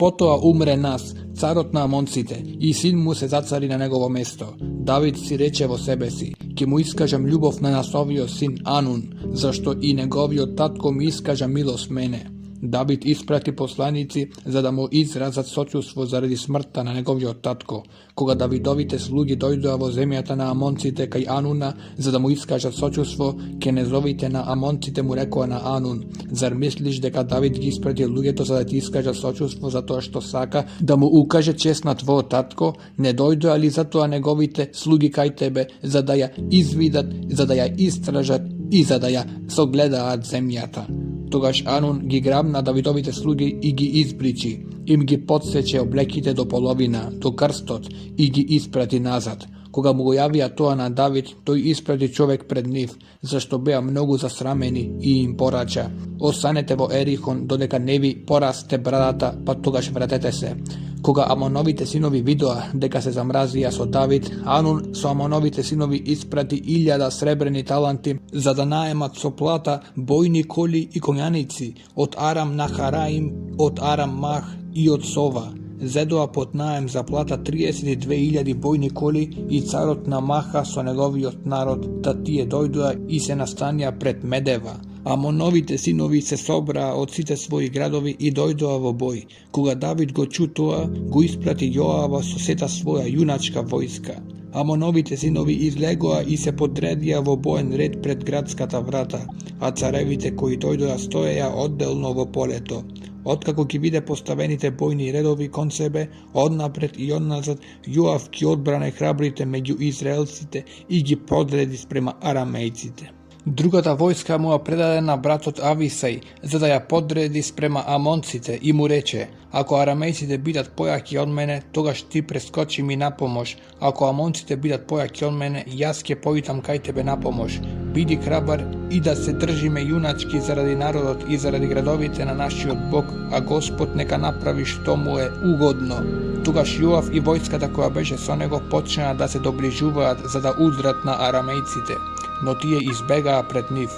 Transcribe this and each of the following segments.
Потоа умре Нас, царот на Амонците, и син му се зацари на негово место. Давид си рече во себе си: ќе му искажам љубов на Насовиот син Анун, зашто и неговиот татко ми искажа милост мене. Давид испрати посланици за да му изразат сочувство заради смртта на неговиот татко. Кога Давидовите слуги дојдоа во земјата на Амонците кај Ануна за да му искажат сочувство, кенезовите на Амонците му рекоа на Анун: зар мислиш дека Давид ги испрати луѓето за да ти искажат сочувство за тоа што сака да му укаже чест на твојот татко? Не дојдоа ли затоа неговите слуги кај тебе за да ја извидат, за да ја истражат и за да ја согледаат земјата? Тогаш Анун ги грабна Давидовите слуги и ги избричи, им ги подсече облеките до половина, до крстот и ги испрати назад. Кога му го јавија тоа на Давид, тој испрати човек пред нив, зашто беа многу засрамени и им порача: останете во Ерихон додека не ви порасте брадата, па тогаш вратете се. Кога Амоновите синови видоа дека се замразија со Давид, Анун со Амоновите синови испрати 1000 сребрени таланти за да наемат со плата бојни коли и конјаници од Арам Нахараим, од Арам Мах и од Сова. Зедоа под наем за плата 32.000 бојни коли и царот на Маха со неговиот народ, да тие дојдоа и се настанија пред Медева. Амоновите синови се собраа од сите своји градови и дојдоа во бој. Кога Давид го чу тоа, го испрати Јоава со сета своја јуначка војска. Амоновите синови излегоа и се подредија во боен ред пред градската врата, а царевите кои дојдоа стоеја одделно во полето. Откако ги виде поставените бојни редови кон себе, однапред и одназад, Јоав ги одбране храбрите меѓу израелците и ги подреди спрема арамејците. Другата војска му ја предаде на братот Ависај, за да ја подреди спрема амонците и му рече: ако арамејците бидат појаки од мене, тогаш ти прескочи ми на помош. Ако амонците бидат појаки од мене, јас ќе поитам кај тебе на помош. Биди храбар и да се држиме јуначки заради народот и заради градовите на нашиот Бог, а Господ нека направи што му е угодно. Тогаш Јоав и војската која беше со него почнаа да се доближуваат за да удрат на арамејците, но тие избегаа пред нив.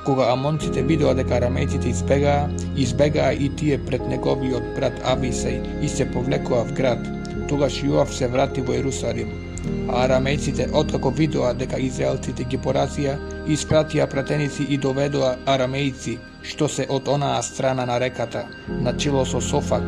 Кога амонците видоа дека арамејците избегаа и тие пред неговиот брат Ависај и се повлекоа в град. Тогаш Јоав се врати во Ерусалим. А арамејците, откако видоа дека израелците ги поразија, испратија пратеници и доведоа арамејци, што се од онаа страна на реката, на чело со Софак,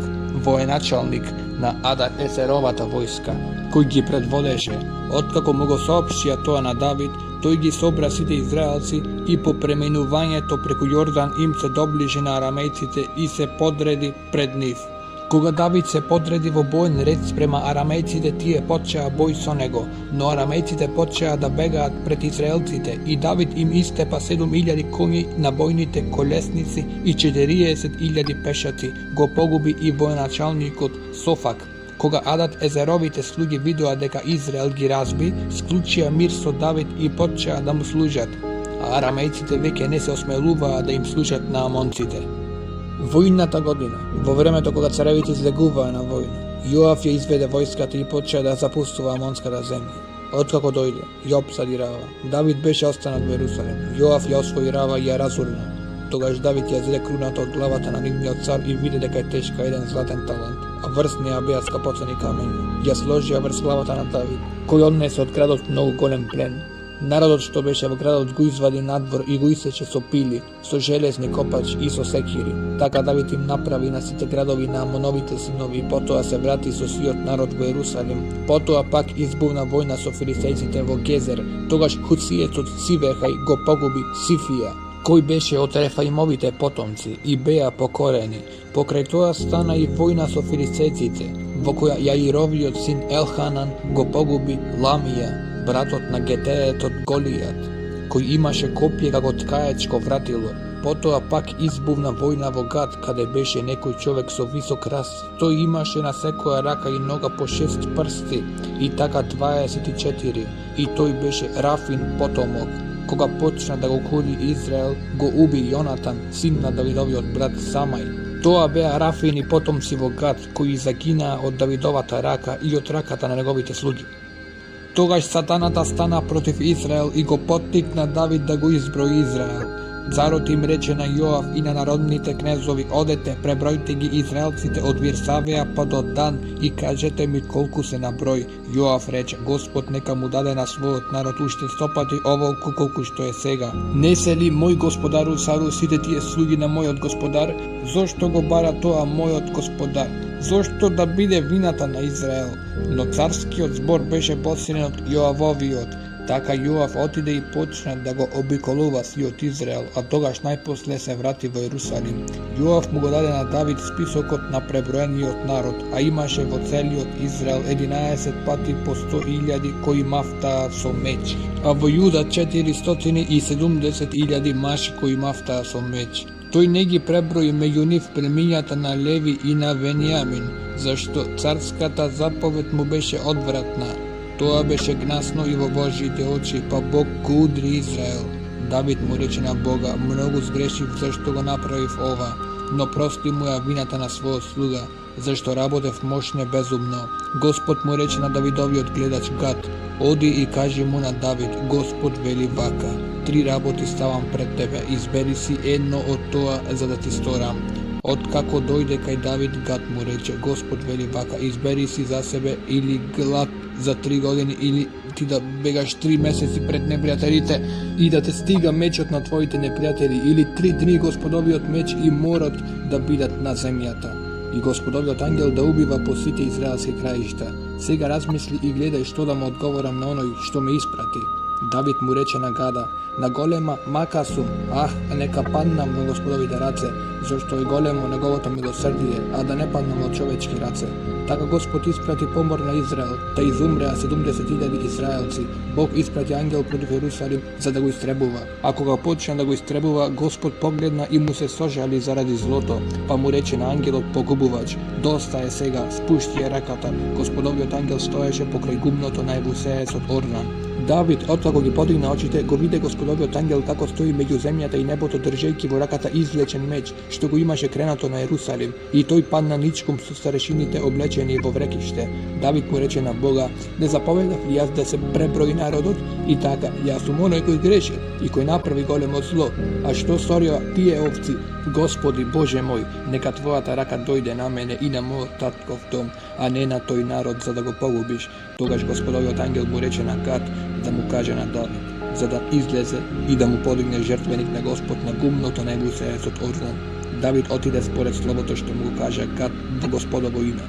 военачалник на Ада Езеровата војска, кој ги предводеше. Откако му го соопштија тоа на Давид, тој ги собра сите израелци и по преминувањето преку Јордан им се доближи на арамејците и се подреди пред нив. Кога Давид се подреди во боен ред спрема арамејците, тие почеа бој со него, но арамејците почеа да бегаат пред израелците и Давид им истепа 7000 коњи на бојните колесници и 40.000 пешаци, го погуби и военачалникот Софак. Кога Адат Езеровите слуги видоа дека Израел ги разби, склучија мир со Давид и почеа да му служат, а арамејците веќе не се осмелуваа да им служат на амонците. Војната година, во времето кога царевите излегуваа на војна, Јоав ја изведе војската и почеа да запустува амонската земја. Откако дојде, ја опсади Рава. Давид беше останат во Ерусалим. Јоав ја освои Рава и ја разурна. Тогаш Давид ја зле круната од главата на нивниот цар и виде дека е тешка еден златен талант, а врз неа беа скапоцени камења. Ја сложија врз главата на Давид, кој однесе од градот многу голем плен. Народот што беше во градот го извади надвор и го исече со пили, со железни копач и со секири. Така Давид им направи на сите градови на Амоновите синови и потоа се врати со сиот народ во Ерусалим. Потоа пак избувна војна со филистејците во Гезер. Тогаш Хуциецот Сивехај го погуби Сифија, кој беше од Рефаимовите потомци и беа покорени. Покрај тоа стана и војна со филистејците, во која Јаировиот син Елханан го погуби Ламија, братот на Гетеетот Голијат, кој имаше копје како ткаечко вратило. Потоа пак избувна војна во Гад, каде беше некој човек со висок раст. Тој имаше на секоја рака и нога по 6 прсти, и така 24, и тој беше Рафин потомок. Кога почна да го коли Израел, го уби Јонатан, син на Давидовиот брат Самај. Тоа беа Рафини потомци во Гад, кои загинаа од Давидовата рака и од раката на неговите слуги. Тогаш сатаната стана против Израел и го поттикна Давид да го изброи Израел. Carot im reče na Joav i na narodните кнезови, одете, пребројте ги израелците од Вирсавија па до Дан и кажете ми колку се на број. Joav рече, Господ нека му даде на својот народ уште 100 пати оволку колку што е сега. Не се ли мој господару цару сите тие слуги на мојот господар? Зошто го бара тоа мојот господар? Зошто да биде вината на Израел? Но царскиот збор беше посилен од Јоавовиот. Така Јоав отиде и почна да го обиколува сиот Израел, а тогаш најпосле се врати во Јерусалим. Јоав му го даде на Давид списокот на преброениот народ, а имаше во целиот Израел 11 пати по 100.000 кои мафтаа со меч, а во Јуда 470.000 маши кои мафтаа со меч. Тој не ги преброи меѓу нив племињата на Леви и на Венијамин, зашто царската заповед му беше одвратна. Тоа беше гнасно и во Божите очи, па Бог го удри Израел. Давид му рече на Бога, многу сгрешив зашто го направив ова, но прости му ја вината на својот слуга, зашто работев мошне безумно. Господ му рече на Давидовиот гледач Гад, оди и кажи му на Давид, Господ вели вака, 3 работи ставам пред тебе, избери си едно од тоа за да ти сторам. Откако дојде кај Давид, Гад му рече, Господ вели вака, избери си за себе или глад за 3 години, или ти да бегаш 3 месеци пред непријателите и да те стига мечот на твоите непријатели, или 3 дни Господовиот меч и морот да бидат на земјата. И Господовиот ангел да убива по сите израелски краишта. Сега размисли и гледај што да му одговорам на оној што ме испрати. Давид му рече на Гада, на голема мака сум, нека паднам во Господовите раце, зашто е големо неговото милосрдие, а да не паднам од човечки раце. Така Господ испрати помор на Израел, да изумреа 70.000 израелци. Бог испрати ангел против Јерусалим за да го истребува. А кога почна да го истребува, Господ погледна и му се сожали заради злото, па му рече на ангелот погубувач, доста е сега, спушти ја раката. Господовиот ангел стоеше покрај гумното на Ебусеецот Орнан. Давид, откако ги подигна очите, го виде Господовиот ангел како стои меѓу земјата и небото држејќи во раката извлечен меч, што го имаше кренато на Јерусалим, и тој падна ничком со старешините облечени во врекиште. Давид му рече на Бога, не заповедав ли јас да се преброи народот? И така, јас сум оној кој греши и кој направи големо зло. А што сторија тие овци? Господи Боже мој, нека твојата рака дојде на мене и на мојот татков дом, а не на тој народ за да го погубиш. Тогаш Господовиот ангел му рече на Гад да му каже на Давид, за да излезе и да му подигне жртвеник на Господ на гумното на Ебусеецот Орнан. Давид отиде според словото што му го кажа Гад во Господово име.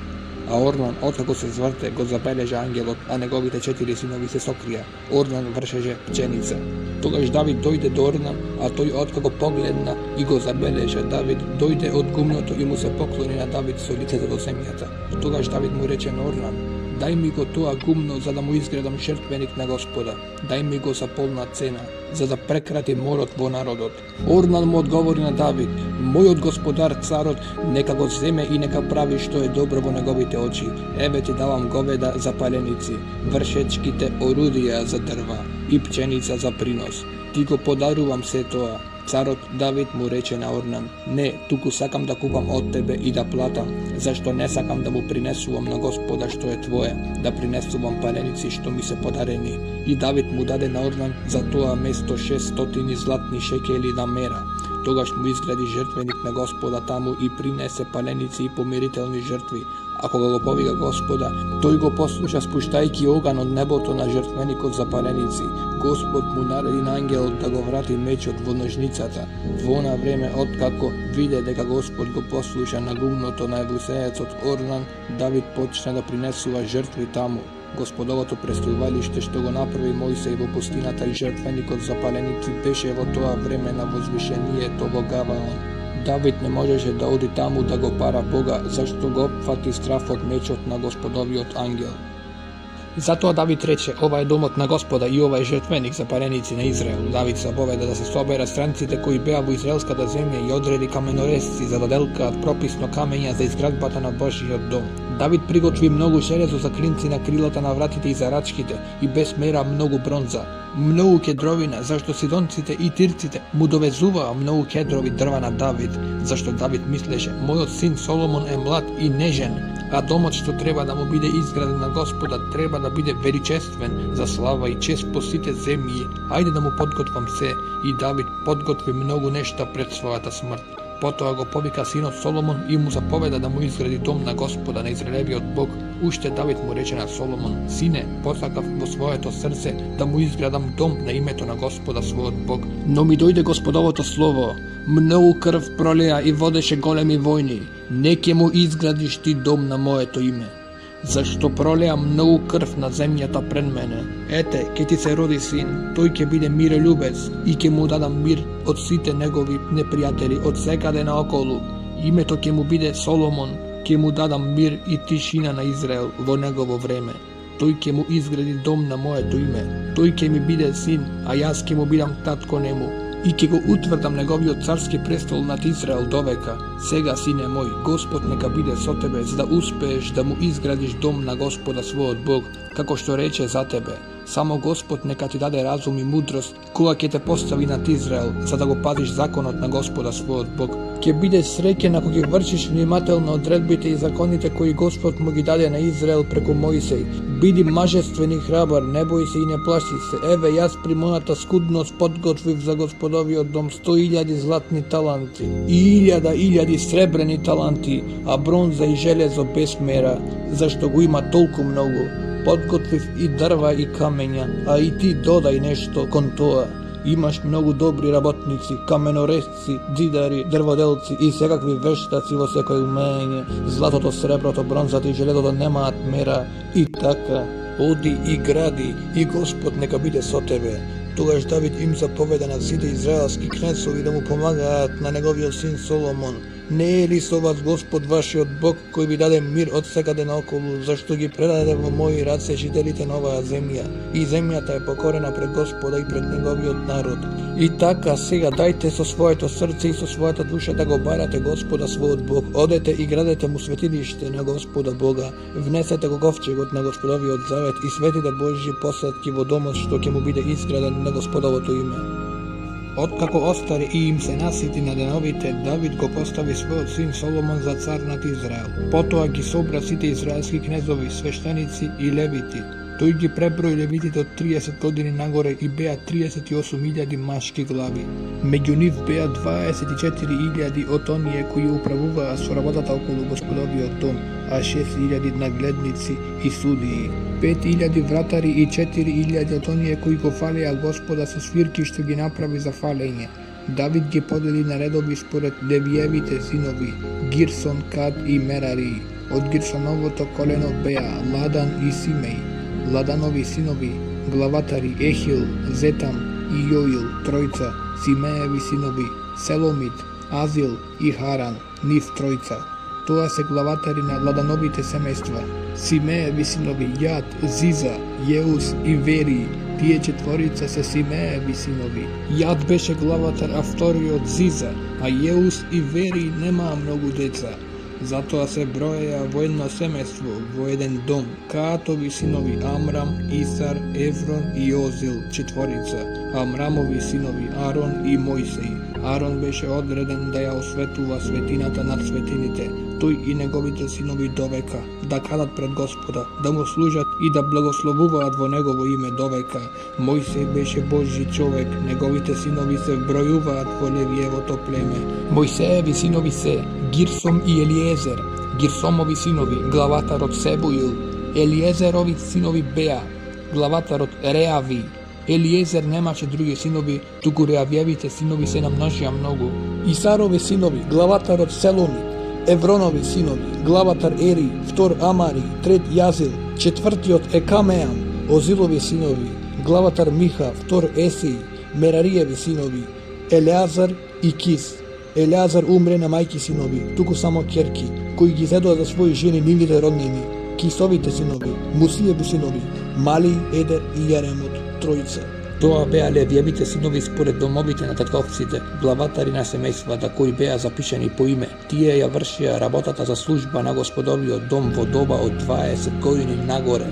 А Орнан, откако се зврте, го забележа ангелот, а неговите 4 синови се сокрија. Орнан вршеше пченица. Тогаш Давид дојде до Орнан, а тој откако погледна и го забележа Давид, дојде од гумното и му се поклони на Давид со лицето до земјата. Тогаш Давид му рече на Орнан, дај ми го тоа гумно за да му изградам жртвеник на Господа, дај ми го за полна цена, за да прекрати морот во народот. Орнан му одговори на Давид, мојот господар царот нека го земе и нека прави што е добро во неговите очи. Еве ти давам говеда за паленици, вршечките орудија за дрва и пченица за принос. Ти го подарувам се тоа. Царот Давид му рече на Орнан, не, туку сакам да купам од тебе и да платам, зашто не сакам да му принесувам на Господа што е твое, да принесувам паленици што ми се подарени. И Давид му даде на Орнан за тоа место 600 златни шекели на мера. Тогаш му изгради жртвеник на Господа таму и принесе паленици и помирителни жртви. А кога го повика Господа, тој го послуша спуштајќи оган од небото на жртвеникот за паленици. Господ му нареди на ангелот да го врати мечот во ножницата. Во она време, откако виде дека Господ го послуша на гумното на Ебусеецот Орнан, Давид почна да принесува жртви таму. Господовото престојувалиште што го направи Мојсеј во пустината и жртвеникот за паленици беше во тоа време на возвишението во Гаваон. Давид не можеше да оди таму да го пара Бога, зашто го опфати страф од мечот на Господовиот ангел. Затоа Давид рече, ова е домот на Господа и ова е жртвеник за паленици на Израел. Давид заповеда да се соберат странците кои беа во израелската земја и одреди каменорезци за да делкаат прописно камења за изградбата на Божиот дом. Давид приготви многу железо за клинци на крилата на вратите и за рачките и без мера многу бронза. Многу кедровина, зашто сидонците и тирците му довезуваа многу кедрови дрва на Давид, зашто Давид мислеше, мојот син Соломон е млад и нежен, a domот što treba da mu bide izgraden na Gospoda treba da bide veličestven za slava i čest po site zemlji. Ajde da mu podgotvam se, i David podgotvi mnogo nešta pred svojata smrt. Potom go povika sinot Solomon i mu zapoveda da mu izgradi dom na Gospoda, na Izraelevi od Bog. Ušte David mu reče na Solomon: Sine, posakav vo svojeto srce da mu izgradam dom na imeto na Gospoda svoj Bog. No mi dojde Gospodovoto slovo: mnogu krv proleja i vodeše golemi vojni, neke mu izgradiš ti dom na mojeto ime. Zašto proleja mnogu krv na zemljata pred mene? Ete, ke ti se rodi sin, toj ke bide miroljubec i ke mu dadam mir od site njegovi neprijatelji od sekade na okolu. Imeto ke mu bide Solomon, ke mu dadam mir i tišina na Izrael vo njegovo vreme. Toj ke mu izgradi dom na mojeto ime, toj ke mi bide sin, a jaz ke mu bidam tatko njemu. I ke go utvrdam njegovio carski prestol nad Izrael do veka. Sega, sine moj, Gospod neka bide so tebe, da uspeješ da mu izgradiš dom na Gospoda svoj Bog, kako što reče za tebe. Samo Gospod neka ti dade razum i mudrost, koga ke te postavi nad Izrael, da go paziš zakonot na Gospoda svoj Bog. Ke bide srećen ako ke vršiš vнимателно odredbite i zakonite koji Gospod mu gi dade na Izrael preko Mojsej. Bidi mažestveni i hrabar, ne boj se i ne plaši se. Eve, jaz primonata skudnost podgotviv za Gospodovio dom 100.000 zlatni talanti i 1.000 srebreni talanti, a bronza i željezo bez mera, zašto go ima toliko mnogo. Podgotviv i drva i kamenja, a i ti dodaj nešto kon toa. Imaš mnogo dobri rabotnici, kamenoresci, zidari, drvodelci i svekakvi veštaci vo sekoj umenje, zlatoto, srebroto, bronzato i željezo nemaat mera i taka. Odi i gradi i Gospod neka bide so tebe. Тогаш Давид им заповеда на сите израелски кнезови да му помагаат на неговиот син Соломон. Не е ли со вас Господ вашиот Бог, кој ви даде мир од секаде наоколу, зашто ги предаде во мои раце жителите на оваа земја? И земјата е покорена пред Господа и пред неговиот народ. И така сега дајте со своето срце и со својата душа да го барате Господа својот Бог. Одете и градете му светилиште на Господа Бога. Внесете го ковчегот на Господовиот завет и светите Божји посадки во домот што ќе му биде изграден на Господовото име. Откако остари и им се насити на деновите, Давид го постави својот син Соломон за цар над Израел. Потоа ги собра сите израелски кнезови, свештеници и левити. Тој ги преброи левитите од 30 години нагоре и беа 38.000 машки глави. Меѓу нив беа 24.000 од оние кои управуваа со работата околу Господовиот дом, а 6.000 нагледници и судии. 5.000 вратари и 4.000 од оние кои го фалеа Господа со свирки што ги направи за фалење. Давид ги подели на редови според Левиевите синови, Гирсон, Кат и Мерари. Од Гирсоновото колено беа Ладан и Симеј. Ладанови синови, главатари Ехил, Зетам и Јоил, тројца. Симееви синови, Селомит, Азил и Харан, нив тројца. Тоа се главатари на Ладановите семејства. Симееви синови, Јад, Зиза, Јеус и Вери, тие четворица се Симееви синови. Јад беше главатар, а вториот Зиза, а Јеус и Вери немаа многу деца. Затоа се броеја во едно семејство, во еден дом. Каатови синови Амрам, Исар, Еврон и Озил, четворица. Амрамови синови Арон и Мојсей. Арон беше одреден да ја осветува светината над светините, тој и неговите синови довека, да кадат пред Господа, да му служат и да благословуваат во негово име довека. Мојсей беше Божји човек, неговите синови се вбројуваат во Левиевото племе. Мојсееви синови се Гирсом и Елиезер, Гирсомови синови, главатарот Себуил. Елиезерови синови беа, главатарот Реави. Елиезер немаше други синови, туку Реавиевите синови се намножија многу. Исарови синови, главатарот Селомит. Евронови синови, главатар Ери, втор Амари, трет Јазил, четвртиот Екамеам. Озилови синови, главатар Миха, втор Есеј. Мерариеви синови, Елеазар и Кис. Елеазар умре на мајки синови, туку само ќерки, кои ги зедоа за своји жени нивните роднини. Кисовите синови, Мусиеви синови, Мали, Едер и Јеремот, тројца. Тоа беа Левиевите синови според домовите на татковците, главатари на семејствата кои беа запишани по име. Тие ја вршија работата за служба на Господовиот дом во доба од 20 години нагоре.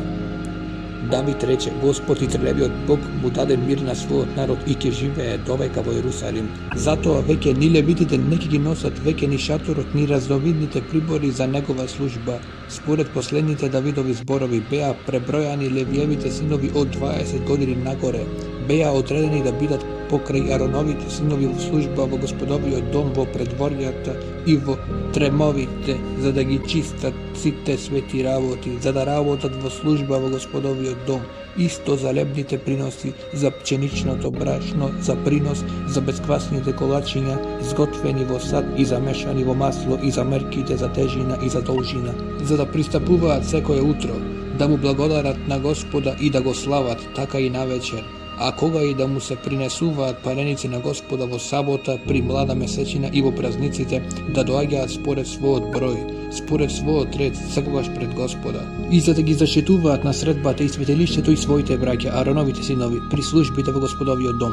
Давид рече: Господ Израелевиот Бог му даде мир на својот народ и ќе живее довека во Ерусалим. Затоа веќе ни левитите не ќе ги носат веќе ни шаторот ни разновидните прибори за негова служба. Според последните Давидови зборови беа пребројани левиевите синови од 20 години нагоре. Беа одредени да бидат покрај Ароновите синови во служба во Господовиот дом во предворјата и во тремовите, за да ги чистат сите свети работи, за да работат во служба во Господовиот дом. Исто за лебните приноси, за пченичното брашно, за принос, за бесквасните колачиња, изготвени во сад и замешани во масло, и за мерките за тежина и за должина, за да пристапуваат секое утро, да му благодарат на Господа и да го слават, така и навечер. А кога и да му се принесуваат пареници на Господа во сабота, при млада месечина и во празниците, да доаѓаат според својот број, според својот ред, секогаш пред Господа. И за да ги зачитуваат на средбата и светилиштето и своите браќа, Ароновите синови, при службите во Господовиот дом.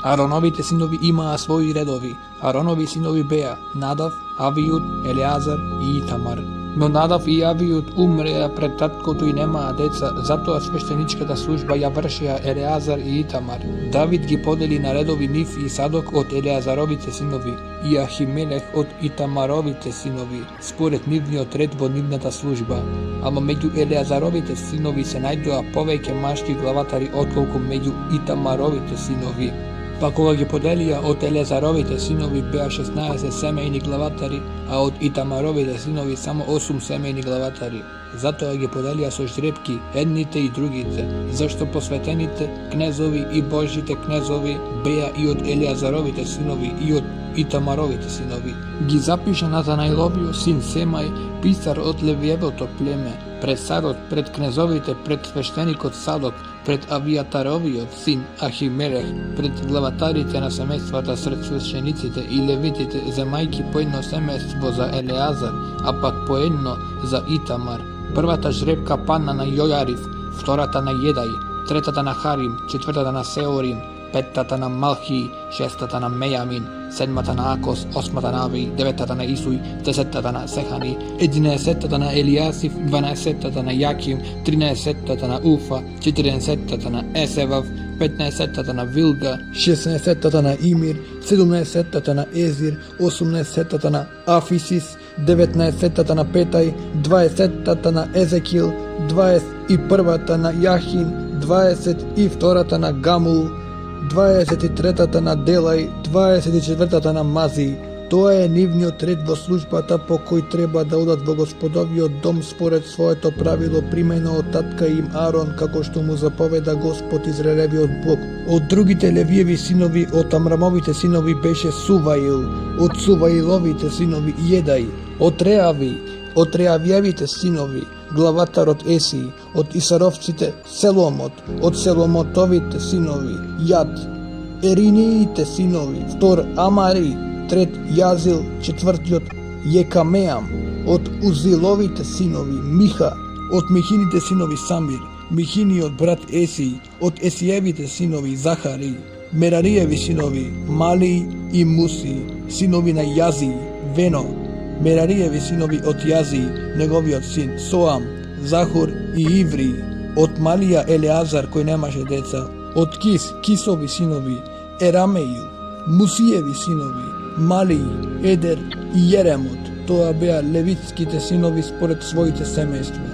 Ароновите синови имаа своји редови. Аронови синови беа Надав, Авиуд, Елеазар и Итамар. Но Надав и Авиуд умреа пред таткото и немаа деца, затоа свештеничката служба ја вршеа Елеазар и Итамар. Давид ги подели на редови Нив и Садок од Елеазаровите синови и Ахимелех од Итамаровите синови, според нивниот ред во нивната служба. Ама меѓу Елеазаровите синови се најдоа повеќе машки главатари отколку меѓу Итамаровите синови. Па кога ги поделија од Елеазаровите синови беа 16 семејни главатари, а од Итамаровите синови само 8 семејни главатари. Затоа ги поделија со жребки едните и другите, зашто посветените кнезови и Божите кнезови беа и од Елеазаровите синови и од Итамаровите синови. Ги запиша Натанаиловиот син Семај, писар од Левиевото племе, пред царот, пред кнезовите, пред свештеникот Садок, пред Авиатаровиот син Ахимелех, пред главатарите на семејствата сред свештениците и левитите, земајки по едно семејство за Елеазар, а пак по едно за Итамар. Првата жребка падна на Јојарив, втората на Једај, третата на Харим, четвртата на Сеорим, петтата на Малхи, шестата на Мејамин, седмата на Акос, осмата на Ави, деветата на Исуј, десеттата на Сехани, 11-тата на Елијасив, 12-тата на Јаким, 13-тата на Уфа, 14-тата на Есевав, 15-тата на Вилга, 16-тата на Имир, 17-тата на Езир, 18-тата на Афисис, 19-тата на Петај, 20-тата на Езекил, 21-та на Јахин, 22-та на Гамул, 23-та на Делај, 24-та на Мази. Тоа е нивниот ред во службата по кој треба да одат во Господовиот дом според своето правило примено од татка им Арон, како што му заповеда Господ Израелевиот Бог. Од другите левиеви синови, од Амрамовите синови беше Суваил, од Суваиловите синови Једај, од Реави, од Реавиевите синови главатарот Еси, од Исаровците Селомот, од Селомотовите синови Јад, Ериниите синови, втор Амари, трет Јазил, четвртиот Јекамеам, од Узиловите синови Миха, од Михините синови Самир, Михиниот брат Еси, од Есиевите синови Захари, Мерариеви синови Мали и Муси, синови на Јази, Вено, Мерариеви синови од Јази, неговиот син Соам, Захур и Иври, од Малија Елеазар кој немаше деца, од Кис, Кисови синови, Ерамеил, Мусиеви синови, Мали, Едер и Јеремот. Тоа беа левитските синови според своите семејства.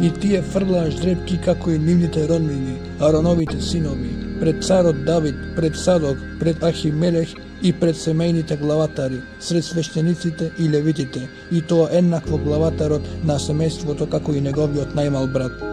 И тие фрлаа жребки како и нивните роднини, Ароновите синови, пред царот Давид, пред Садок, пред Ахимелех и пред семејните главатари, сред свештениците и левитите, и тоа еднакво главатарот на семејството како и неговиот најмал брат.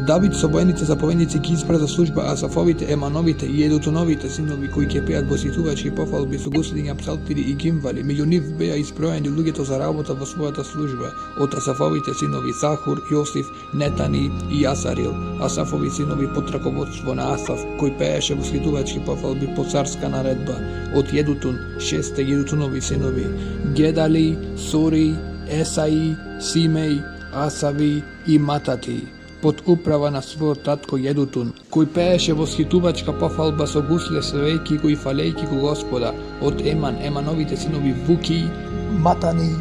Давид со воените заповедници ги избра за служба Асафовите, Емановите и Едутуновите синови кои ќе пеат во ситувачки пофалби со гуслиња, псалтири и гимвали. Меѓу нив беа изброени луѓето за работа во својата служба. Од Асафовите синови Захур, Јосиф, Нетани и Асарил. Асафови синови под раководство на Асаф, кој пееше во ситувачки пофалби по царска наредба. Од Едутун, 6 Едутунови синови Гедали, Сури, Есаи, Симеј, Асави и Матати, под управа на својот татко Једутун, кој пееше во схитувачка пофалба со гусле, свејки го и фалејки го Господа. Од Еман, Емановите синови Вуки, Матани,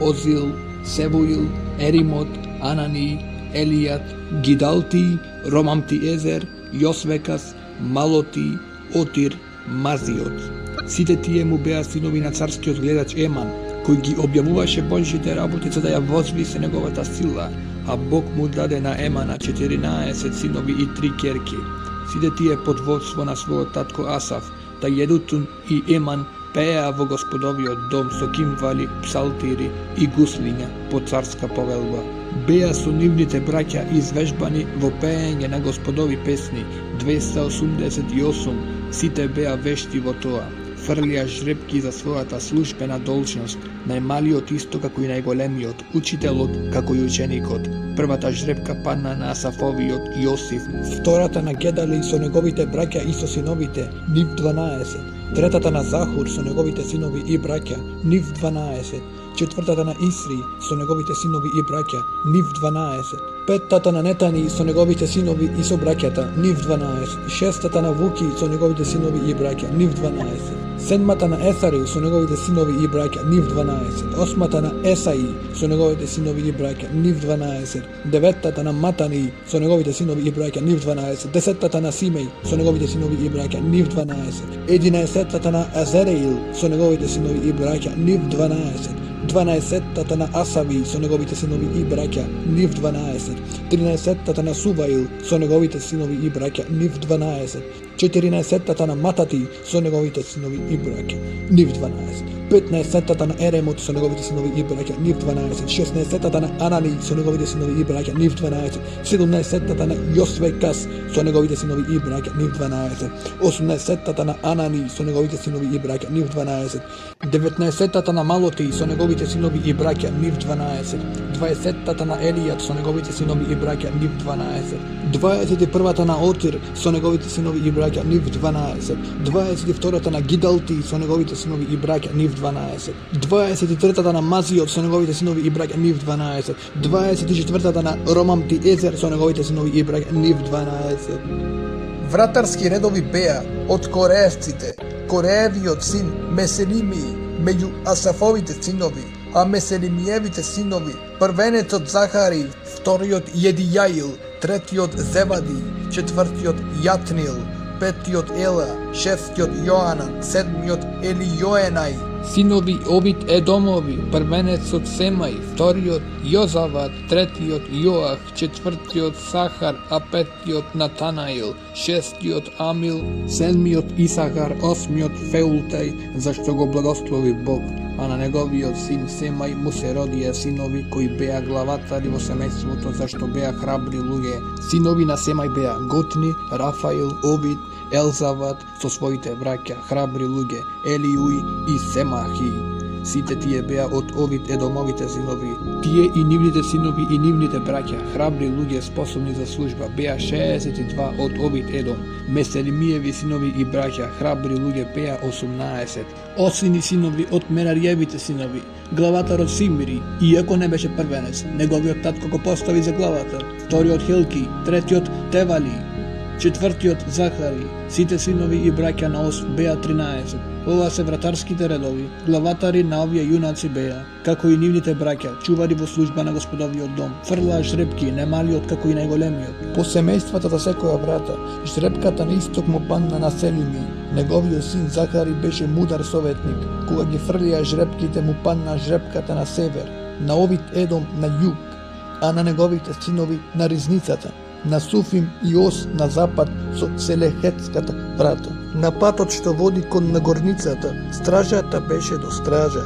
Озил, Севуил, Еримот, Анани, Елијат, Гидалти, Ромамтиезер, Јосвекас, Малоти, Отир, Мазиот. Сите тие му беа синови на царскиот гледач Еман, кој ги објавуваше Божите работи за да ја возвисе неговата сила, а Бог му даде на Емана 14 синови и 3 керки. Сите тие под водство на својот татко Асав, та Једутун и Еман пееа во Господовиот дом со кимвали, псалтири и гуслиња по царска повелба. Беа со нивните браќа извежбани во пеење на Господови песни, 288, сите беа вешти во тоа. Фрлија жребки за својата службена должност, најмалиот исто како и најголемиот, учителот како и ученикот. Првата жребка падна на Асафовиот Јосиф, втората на Гедали со неговите браќа и со синовите, нив 12, третата на Захур со неговите синови и браќа, нив 12, четвртата на Исри со неговите синови и браќа, нив 12, петтата на Нетани со неговите синови и со браќата, нив 12, шестата на Вуки со неговите синови и браќа, нив 12, седмата на Есари со неговите синови и браќа, нив 12, осмата на Есаи со неговите синови и браќа, нив 12, деветата на Матани со неговите синови и браќа, нив 12, десеттата на Симеј со неговите синови и браќа, нив 12, единаесеттата на Азереил со неговите синови и браќа, нив 12, 12-тата на Асави со неговите синови и браќа, нив 12, 13-тата на Суваил со неговите синови и браќа, нив 12, 14-тата на Матати со неговите синови и браќа, нив 12, 15-тата на Еремот со неговите синови и браќа, нив 12, 16-тата на Анани со неговите синови и браќа, нив 12, 17-тата на Јосвекас со неговите синови и браќа, нив 12, 18-тата на Анани со неговите синови и браќа, нив 12, 19-тата на Малоти со неговите синови и браќа, нив 12, 20-тата на Елијат со неговите синови и браќа, нив 12, 21-та на Отир со неговите синови и браќа, нив 12, 22-та на Гидалти со неговите синови и браќа, нив 12, 23-та на Мазиот со неговите синови и браќа, нив 12, 24-та на Ромамтиезер со неговите синови и браќа, нив 12. Вратарски редови беа од Кореевците, Кореевиот син Меселимии, меѓу Асафовите синови, а Меселимиевите синови, првенецот Захари, вториот Једијаил, третиот Зевади, четвртиот Јатнил, петиот Ела, шестиот Јоанан, седмиот Елијоенај. Синови Овид Едомови, првенецот Семај, вториот Јозават, третиот Јоах, четвртиот Сахар, а петиот Натанаил, шестиот Амил, седмиот Исахар, осмиот Феултај, зашто го благослови Бог, а на неговиот син Семај му се родија синови кои беа главатари во семејството, зашто беа храбри луѓе. Синови на Семај беа Готни, Рафаил, Овид, Елзават со своите браќа, храбри луѓе, Елиуи и Семахи. Сите тие беа од Овид Едомовите синови. Тие и нивните синови и нивните браќа, храбри луѓе способни за служба, беа 62 од Овид Едом. Меселимиеви синови и браќа, храбри луѓе, беа 18. Осини синови од Мерариевите синови, главатарот Симири, иако не беше првенец, неговиот татко го постави за главатар. Вториот Хилки, третиот Тевали, четвртиот Захари, сите синови и браќа на Ос беа 13. Ова се вратарските редови, главатари на овие јунаци беа, како и нивните браќа, чувари во служба на Господовиот дом, фрлаа жребки, немалиот како и најголемиот. По семејствата за секоја врата, жребката на исток му падна на Селими. Неговиот син Захари беше мудар советник, кога ги фрлија жребките му падна жребката на север, на Овид Едом на југ, а на неговите синови на ризницата, на Суфим и Ос на запад со Селехетската врата. На патот што води кон нагорницата, стражата беше до стража.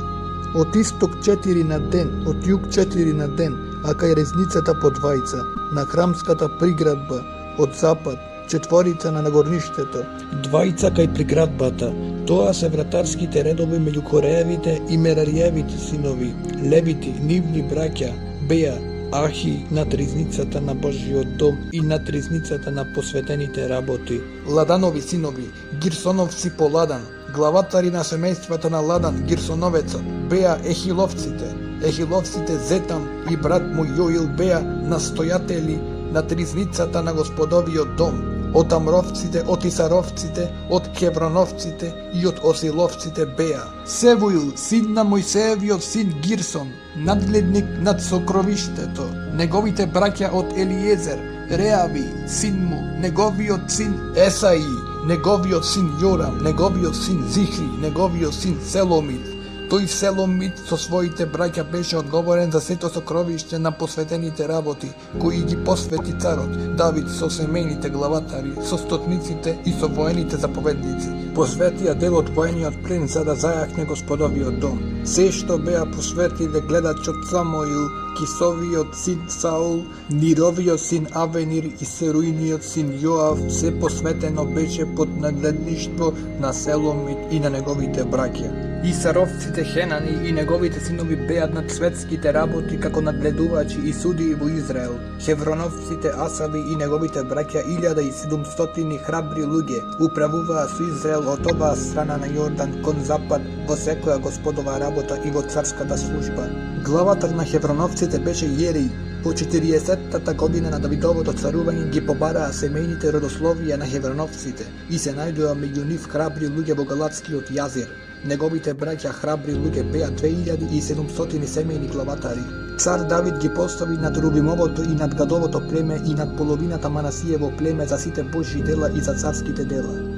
Од исток 4 на ден, од југ 4 на ден, а кај резницата по двајца, на храмската приградба, од запад, четворица на нагорништето, двајца кај приградбата. Тоа се вратарските редови меѓу Кореевите и Мерариевите синови, левити, нивни браќа, беа Ахи над ризницата на Божиот дом и над ризницата на посветените работи. Ладанови синови, Гирсоновци по Ладан, главатари на семејствата на Ладан, Гирсоновецот, беа Ехиловците. Ехиловците Зетам и брат му Јоил беа настојатели над ризницата на Господовиот дом. Од Амровците, од Исаровците, од Хевроновците и од Осиловците беа Севуил, син на Мојсеевиот син Гирсон, надгледник над сокровиштето, неговите браќа од Елиезер, Реави, син му, неговиот син Есаи, неговиот син Јорам, неговиот син Зихри, неговиот син Селомит. Тој Селомит со своите браќа беше одговорен за сето сокровиште на посветените работи, кои ги посвети царот Давид со семејните главатари, со стотниците и со воените заповедници. Посветија дел од воениот плен за да зајакне Господовиот дом. Се што беа посветиле гледачот Самоил, Кисовиот син Саул, Нировиот син Авенир и Серуиниот син Јоав, се посветено беше под нагледништво на Селомит и на неговите браќа. И саровците Хенани и неговите синови беат над светските работи како нагледувачи и судии во Израел. Хевроновците Асави и неговите браќа 1700 храбри луѓе управуваа со Израел од оваа страна на Јордан кон запад во секоја Господова работа и во царската служба. Главатар на Хевроновците беше Јерей. По 40-та година на Давидовото царување ги побараа семејните родословија на Хевроновците и се најдоа меѓу нив храбри луѓе во Галатскиот јазер. Неговите браќа храбри луѓе беа 2700 семејни главатари. Цар Давид ги постави над Рувимовото и над Гадовото племе и над половината Манасиево племе за сите Божји дела и за царските дела.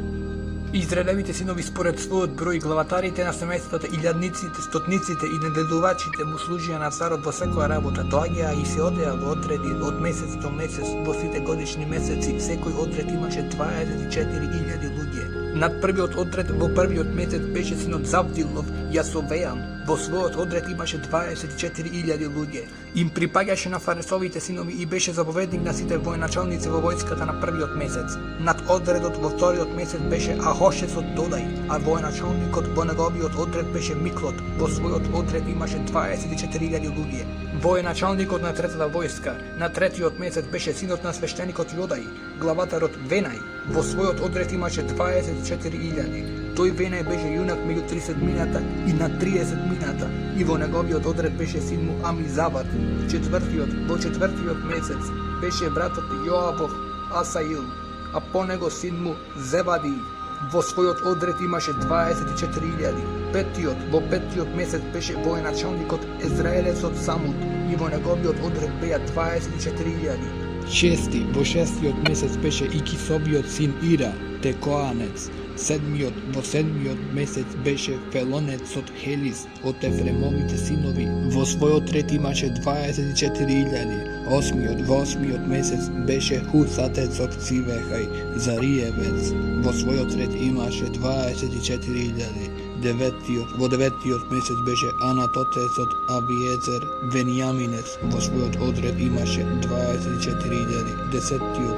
Израелевите синови според својот број, главатарите на семејствата, илјадниците, стотниците и неделувачите му служија на царот во секоја работа, доаѓаа и се одеа во одреди од месец до месец во сите годишни месеци, секој одред имаше 24.000 луѓе. Над првиот одред во првиот месец беше синот Завдилов, Јасовеам, во својот одред имаше 24.000 луѓе. Им припаѓаше на Фаресовите синови и беше заповедник на сите военачалници во војската на првиот месец. Над одредот во вториот месец беше Ахошесот Додај, а военачалникот во неговиот одред беше Миклот, во својот одред имаше 24.000 луѓе. Военачалникот на третата војска на третиот месец беше синот на свештеникот Јодај, главатарот Венај, во својот одред имаше 24.000. Тој Венај беше јунак меѓу 30 мината и на 30 мината и во неговиот одред беше син му Амизават. Во четвртиот месец беше братот Јоавов Асаил, а по него син му Зевади. Во својот одред имаше 24.000. Во петтиот месец беше военачалникот Езраелецот Самут и во неговиот одред беа 24.000. Во шестиот месец беше и Кисовиот син Ира, Текоанец. Во седмиот месец беше Фелонецот Хелис од Ефремовите синови. Во својот ред имаше 24.000. Во осмиот месец беше Хусатецот Цивехај, Зариевец. Во својот ред имаше 24.000. Во деветиот месец беше Анатотецот Авиецер, Венијаминец. Во својот одред имаше 24.000.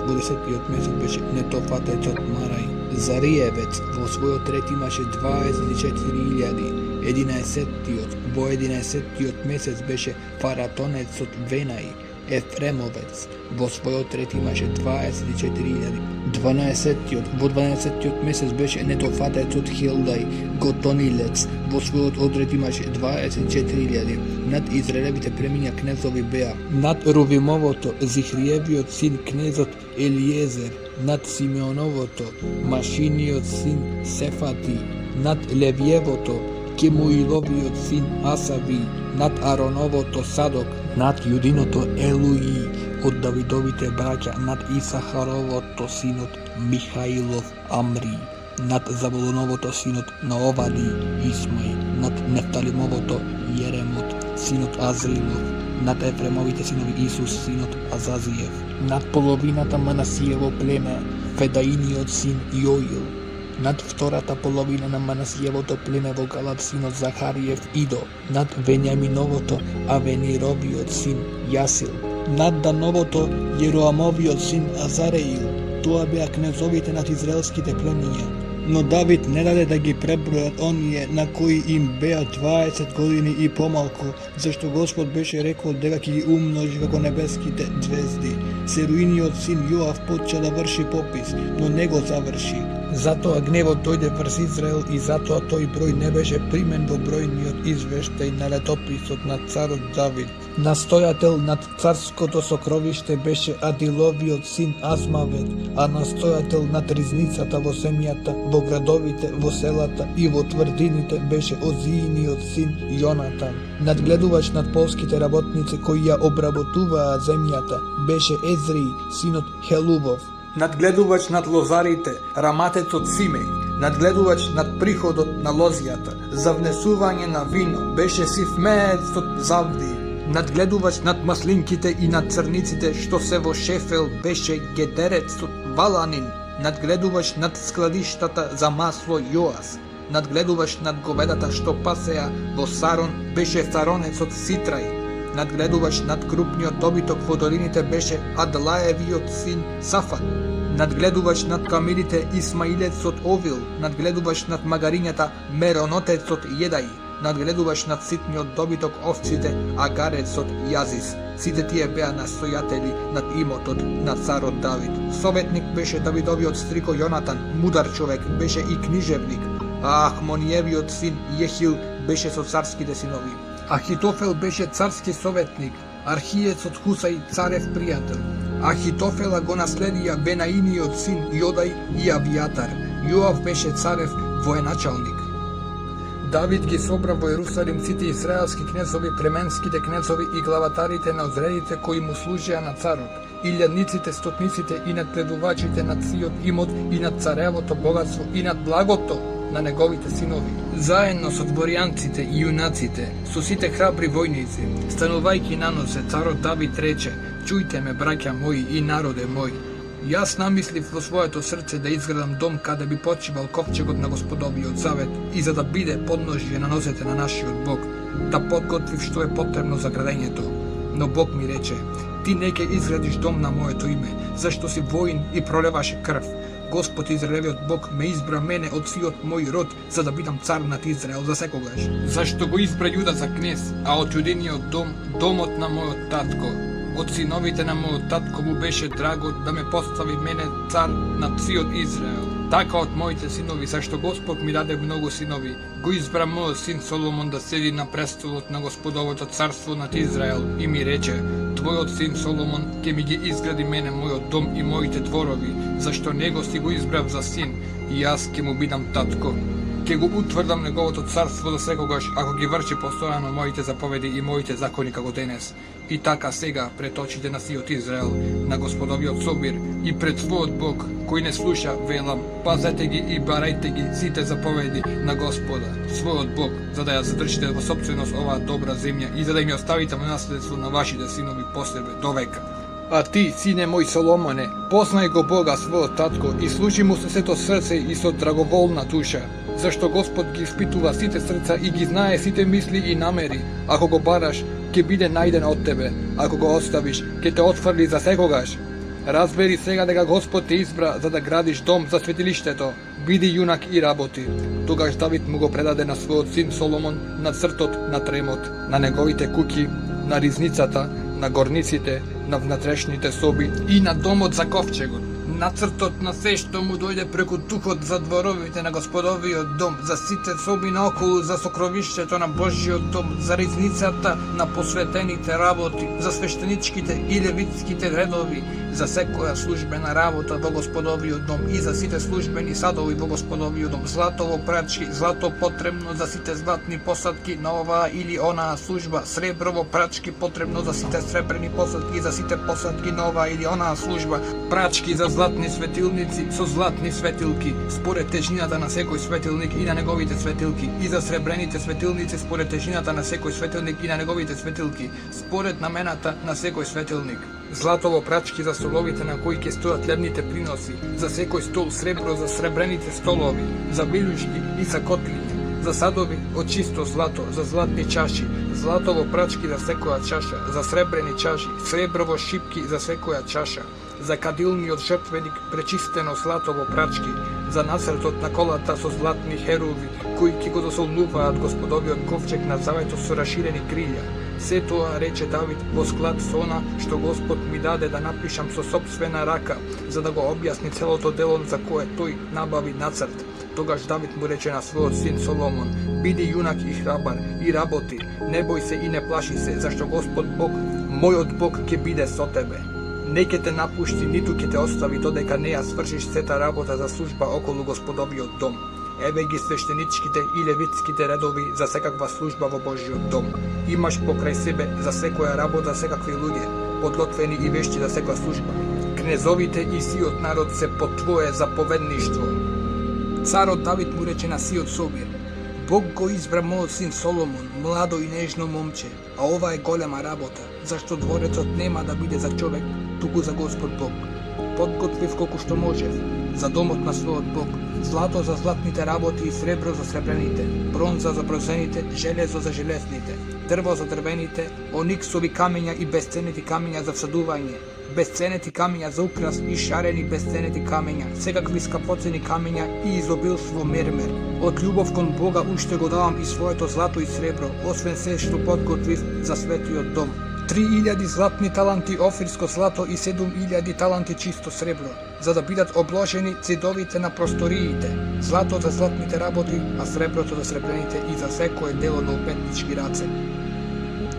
Во десетиот месец беше Нетофатецот Марај, Зариевец. Во својот ред имаше 24.000. Во 11-тиот месец беше Фаратонецот Венај, Ефремовец. Во својот ред имаше 24.000. Во 12-тиот месец беше Нетофатецот Хилдај, Готонилец. Во својот одред имаше 24.000. Над Израелевите племиња кнезови беа: над Рувимовото Зихриевиот син кнезот Елиезер, над Симеоновото Машиниот син Сефати, над Левиевото Кемуиловиот син Асави, над Ароновото Садок, над Јудиното Елуи од Давидовите браќа, над Исахаровото синот Михаилов Амри, над Забулоновото синот Наовади Исмај, над Нефталимовото Јеремот синот Азрилов, над Ефремовите синови Исус синот Азазиев, над половината Манасиево племе Федаиниот син Јоил, над втората половина на Манасиевото племе во Галат синот Захариев Идо, над Вењаминовото Авенировиот син Јасил, над Дановото Јероамовиот син Азареил. Тоа беа кнезовите над израелските племиња. Но Давид не даде да ги пребројат оние на кои им беа 20 години и помалку, зашто Господ беше рекол дека ќе ги умножи како небеските звезди. Серуиниот син Јоав почна да врши попис, но не го заврши. Затоа гневот дојде врз Израел и затоа тој број не беше примен во бројниот извештај на летописот на царот Давид. Настојател над царското сокровиште беше Адиловиот син Асмавет, а настојател над ризницата во земјата, во градовите, во селата и во тврдините беше Озииниот син Јонатан. Надгледувач над полските работници кои ја обработуваа земјата беше Езри, синот Хелувов. Надгледувач над лозарите, раматецот Симеј. Надгледувач над приходот на лозијата, за внесување на вино беше Сифмеецот Завди. Надгледувач над маслинките и над црниците што се во Шефел беше Гедерецот Валанин. Надгледувач над складиштата за масло Јоас. Надгледувач над говедата што пасеа во Сарон беше Саронецот Ситрај. Надгледувач над крупниот добиток во долините беше Адлаевиот син Сафат. Надгледувач над камилите Исмаилецот Овил. Надгледувач над магарињата Меронотецот Једај. Надгледуваш над ситниот добиток овците Агарецот Јазис. Сите тие беа настојатели над имотот на царот Давид. Советник беше Давидовиот стрико Јонатан, мудар човек беше и книжевник, а Ахмониевиот син Јехил беше со царските синови. Ахитофел беше царски советник, Архиецот Хусај царев пријател. Ахитофела го наследија Бенаиниот син Јодај и Авијатар. Јоав беше царев военачалник. Давид ги собра во Ерусалим сите израелски кнезови, племенските кнезови и главатарите на озредите кои му служеа на царот, илјадниците, стотниците и надгледувачите над сиот имот и над царевото богатство и над благото на неговите синови. Заедно со дворјанците и јунаците, со сите храбри војници, станувајќи на носе, царот Давид рече: "Чујте ме, браќа мои и народе мој. Јас намислив во своето срце да изградам дом каде би почивал ковчегот на Господовиот завет и за да биде подножје на носете на нашиот Бог, да подготвив што е потребно за градењето. Но Бог ми рече: ти не ќе изградиш дом на моето име, зашто си воин и пролеваш крв. Господ Израелевиот Бог ме избра мене од сиот мој род, за да бидам цар над Израел за секогаш. Зашто го избра Јуда за кнез, а од Јудиниот дом, домот на мојот татко. Од синовите на мојот татко му беше драго да ме постави мене цар над сиот Израел. Така од моите синови, зашто Господ ми даде многу синови, го избра мојот син Соломон да седи на престолот на Господовото царство над Израел и ми рече: твојот син Соломон ќе ми ги изгради мене мојот дом и моите дворови, зашто него си го избрав за син и јас ќе му бидам татко. Ќе го утврдам неговото царство за секогаш, ако ги врши постојано моите заповеди и моите закони како денес. И така сега пред очите на сиот Израел, на Господовиот собир и пред твојот Бог, кој не слуша, велам: пазете ги и барајте ги сите заповеди на Господа, својот Бог, за да ја задржите во сопственост оваа добра земја и за да им ја оставите во наследство на вашите синови по себе до века. А ти, сине мој Соломоне, познај го Бога својот татко и служи му со сето срце и со драговолна душа, зашто Господ ги испитува сите срца и ги знае сите мисли и намери. Ако го бараш, ќе биде најден од тебе, ако го оставиш, ќе те отфрли за секогаш. Разбери сега дека Господ те избра за да градиш дом за светилиштето. Биди јунак и работи. Тогаш Давид му го предаде на својот син Соломон нацртот на тремот, на неговите куќи, на ризницата, на горниците, на внатрешните соби и на домот за ковчегот. Нацртот на се што му дојде преку духот за дворовите на Господовиот дом, за сите соби наоколу, за сокровиштето на Божиот дом, за ризницата на посветените работи, за свештеничките и левитските редови, за секоја службена работа во Господовиот дом и за сите службени садови во Господовиот дом, злато во прачки, злато потребно за сите златни посадки на оваа или онаа служба, сребро во прачки потребно за сите сребрени посадки, за сите посадки на оваа или онаа служба, прачки за златни светилници со златни светилки, според тежината на секој светилник и на неговите светилки, и за сребрените светилници според тежината на секој светилник и на неговите светилки, според намената на секој светилник. Златово прачки за столовите на кои ќе стојат лебните приноси, за секој стол сребро за сребрените столови, за билушки и за котлиња, за садови од чисто злато, за златни чаши, златово прачки за секоја чаша, за сребрени чаши, среброво шипки за секоја чаша, за кадилниот жртвеник пречистено златово прачки, за нацртот на колата со златни херуви, кои ќе го досолнуваат Господовиот ковчег на заветот со раширени крилја. Се тоа рече Давид во склад со она што Господ ми даде да напишам со сопствена рака, за да го објасни целото дело за кое тој набави нацрт. Тогаш Давид му рече на својот син Соломон: биди јунак и храбар и работи, не бој се и не плаши се, зашто Господ Бог, мојот Бог ќе биде со тебе. Не ќе те напушти, ниту ќе те остави, додека не ја свршиш сета работа за служба околу Господовиот дом. Еве ги свештеничките и левитските редови за секаква служба во Божиот дом. Имаш покрај себе за секоја работа секакви луѓе, подготвени и вешти за секоја служба. Кнезовите и сиот народ се под твое заповедништво. Царот Давид му рече на сиот собир: Бог го избра мојот син Соломон, младо и нежно момче, а ова е голема работа, зашто дворецот нема да биде за човек, туку за Господ Бог. Подготвив колку што можев за домот на својот Бог: злато за златните работи и сребро за сребрените, бронза за бронзените, железо за железните, дрво за дрвените, ониксови камења и бесценети камења за всадување, бесценети камења за украс и шарени бесценети камења, секакви скапоцени камења и изобилство мермер. Од љубов кон Бога уште го давам и своето злато и сребро, освен се што подготвив за светиот дом. 3000 златни таланти офирско злато и 7000 таланти чисто сребро, за да бидат обложени цидовите на просториите, злато за златните работи, а среброто за сребрените и за секое дело на уметнички раце.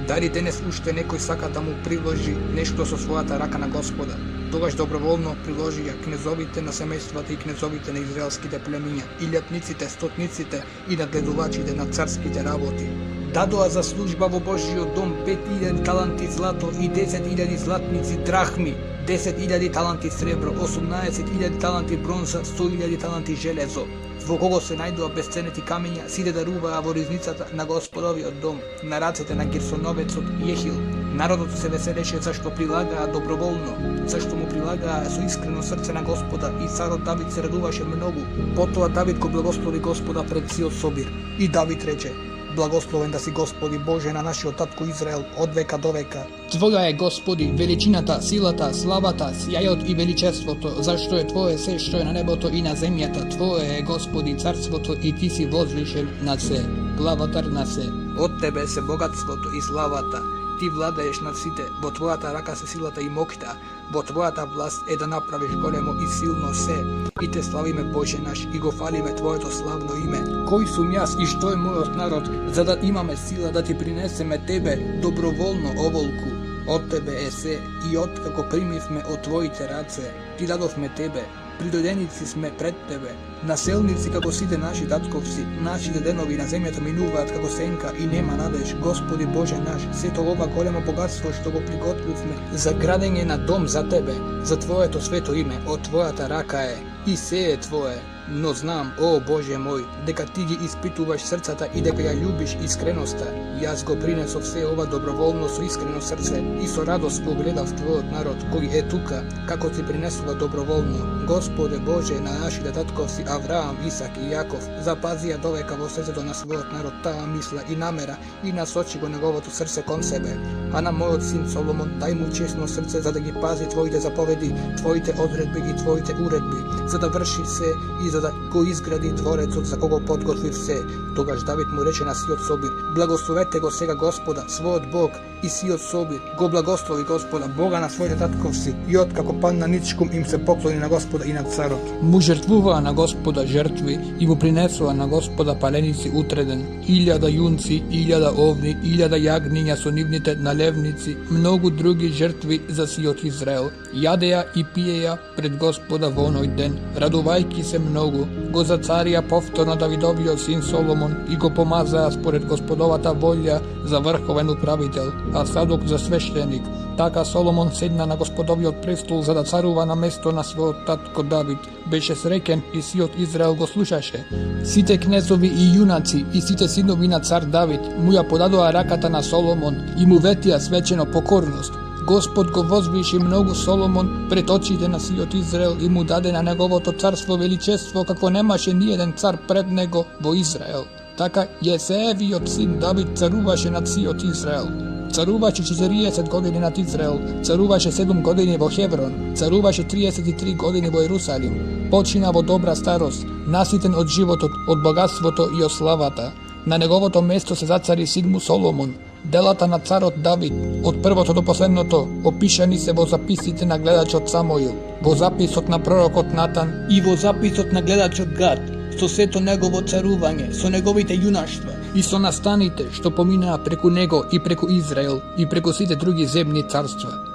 Дали денес уште некој сака да му приложи нешто со својата рака на Господа, тогаш доброволно приложија кнезовите на семејствата и кнезовите на израелските племиња, илјадниците, стотниците и нагледувачите на царските работи. Дадоа за служба во Божиот дом 5000 таланти злато и 10.000 златници драхми, 10.000 таланти сребро, 18.000 таланти бронза, 100.000 таланти железо. Во кого се најдоа бесценети камења, сите даруваа во ризницата на Господовиот дом, на рацете на Герсоновецот Јехил. Народот се веселеше зашто прилагаа доброволно, зашто му прилагаа со искрено срце на Господа, и царот Давид се радуваше многу. Потоа Давид го благослови Господа пред сиот собир. И Давид рече: Благословен да си Господи Боже на нашиот татко Израел од века до века. Твоја е, Господи, величината, силата, славата, сјајот и величеството, зашто е Твое се што е на небото и на земјата. Твое е, Господи, царството и Ти си возвишен над се, главатар на се. Од Тебе се богатството и славата. Ти владееш над сите, во Твојата рака се силата и моќта, во Твојата власт е да направиш големо и силно се. И Те славиме, Боже наш, и го фалиме Твоето славно име. Кој сум јас и што е мојот народ, за да имаме сила да Ти принесеме Тебе доброволно оволку? Од Тебе е се, и откако примивме од Твоите раце, Ти дадовме Тебе. Придојденици сме пред Тебе, населници како сите наши татковци. Нашите денови на земјата минуваат како сенка и нема надеж. Господи Боже наш, сето ова големо богатство што го приготвивме за градење на дом за Тебе, за Твоето свето име, од Твојата рака е, и се е Твое. Но знам, о Боже мој, дека Ти ги испитуваш срцата и дека ја љубиш искреноста. Јас го принесов се ова доброволно со искрено срце и со радост го гледав Твојот народ кој е тука, како Ти принесува доброволно. Господе Боже на нашите татковци Авраам, Исак и Јаков, запазија довека во срцето на својот народ таа мисла и намера и насочи го неговото срце кон себе. А на мојот син Соломон дај му честно срце за да ги пази Твоите заповеди, Твоите одредби и Твоите уредби, за да врши се и за да го изгради дворецот за кого подготвив се. Тогаш Давид му рече на сиот собир: Благословете го сега Господа, својот Бог, и сиот собир го благослови Господа, Бога на своите татковци, и откако падна ничком им се поклони на Господа и на царот. Му жртвуваа на Господа жртви и му принесоа на Господа паленици утреден, 1000 јунци, 1000 овни, 1000 јагниња со нивните налевници, многу други жртви за сиот Израел. Јадеа и пиеја пред Господа во оној ден, радувајќи се многу. Го зацарија повторно Давидовиот син Соломон и го помазаа според Господовата волја за врховен управител, а Садок за свештеник. Така Соломон седна на Господовиот престол за да царува на место на својот татко Давид. Беше среќен и сиот Израел го слушаше. Сите кнезови и јунаци и сите синови на цар Давид му ја подадоа раката на Соломон и му ветија свечено покорност. Господ го возвиши многу Соломон пред очите на сиот Израел и му даде на неговото царство величество какво немаше ниеден цар пред него во Израел. Така Јесеевиот син Давид царуваше над сиот Израел. Царуваше 40 години над Израел, царуваше 7 години во Хеврон, царуваше 33 години во Ерусалим. Почина во добра старост, наситен од животот, од богатството и од славата. На неговото место се зацари син му Соломон. Делата на царот Давид, од првото до последното, опишани се во записите на гледачот Самоил, во записот на пророкот Натан и во записот на гледачот Гад, со сето негово царување, со неговите јунаштва и со настаните што поминаа преку него и преку Израел и преку сите други земни царства.